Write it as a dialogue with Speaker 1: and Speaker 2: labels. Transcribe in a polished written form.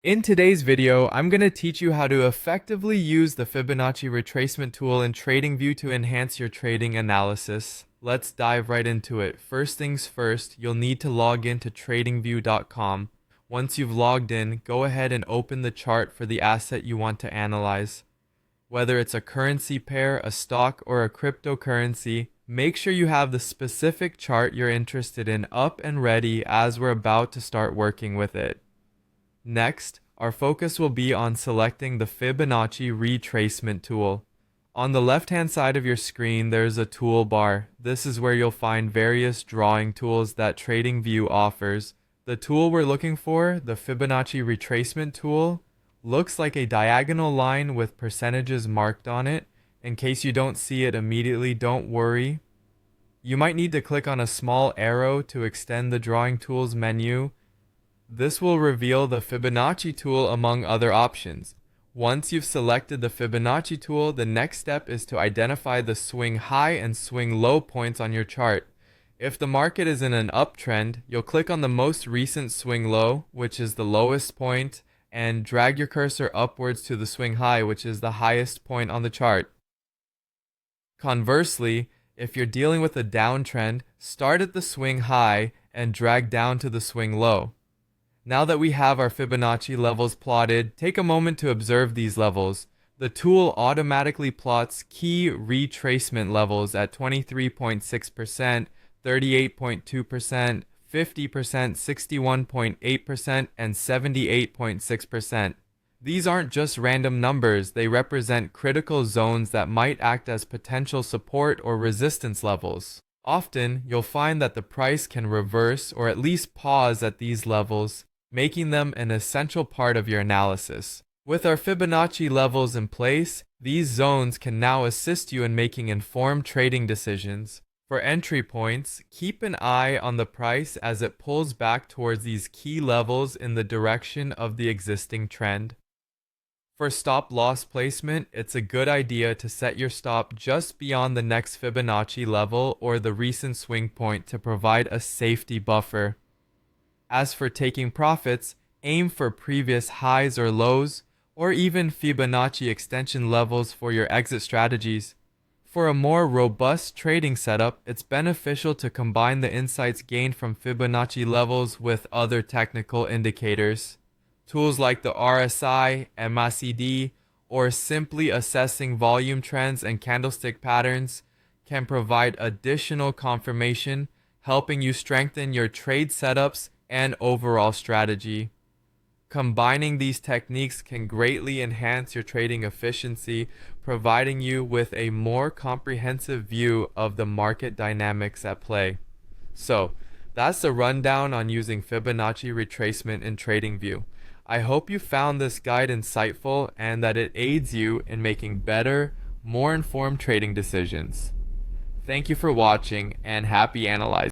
Speaker 1: In today's video, I'm going to teach you how to effectively use the Fibonacci retracement tool in TradingView to enhance your trading analysis. Let's dive right into it. First things first, you'll need to log into tradingview.com. Once you've logged in, go ahead and open the chart for the asset you want to analyze. Whether it's a currency pair, a stock, or a cryptocurrency, make sure you have the specific chart you're interested in up and ready as we're about to start working with it. Next, our focus will be on selecting the Fibonacci Retracement tool. On the left-hand side of your screen, there's a toolbar. This is where you'll find various drawing tools that TradingView offers. The tool we're looking for, the Fibonacci Retracement tool, looks like a diagonal line with percentages marked on it. In case you don't see it immediately, don't worry. You might need to click on a small arrow to extend the drawing tools menu. This will reveal the Fibonacci tool among other options. Once you've selected the Fibonacci tool, the next step is to identify the swing high and swing low points on your chart. If the market is in an uptrend, you'll click on the most recent swing low, which is the lowest point, and drag your cursor upwards to the swing high, which is the highest point on the chart. Conversely, if you're dealing with a downtrend, start at the swing high and drag down to the swing low. Now that we have our Fibonacci levels plotted, take a moment to observe these levels. The tool automatically plots key retracement levels at 23.6%, 38.2%, 50%, 61.8%, and 78.6%. These aren't just random numbers, they represent critical zones that might act as potential support or resistance levels. Often, you'll find that the price can reverse or at least pause at these levels, making them an essential part of your analysis. With our Fibonacci levels in place, these zones can now assist you in making informed trading decisions. For entry points, keep an eye on the price as it pulls back towards these key levels in the direction of the existing trend. For stop loss placement, it's a good idea to set your stop just beyond the next Fibonacci level or the recent swing point to provide a safety buffer. As for taking profits, aim for previous highs or lows, or even Fibonacci extension levels for your exit strategies. For a more robust trading setup, it's beneficial to combine the insights gained from Fibonacci levels with other technical indicators. Tools like the RSI, MACD, or simply assessing volume trends and candlestick patterns can provide additional confirmation, helping you strengthen your trade setups and overall strategy. Combining these techniques can greatly enhance your trading efficiency, providing you with a more comprehensive view of the market dynamics at play. So, that's the rundown on using Fibonacci retracement in TradingView. I hope you found this guide insightful and that it aids you in making better, more informed trading decisions. Thank you for watching and happy analyzing.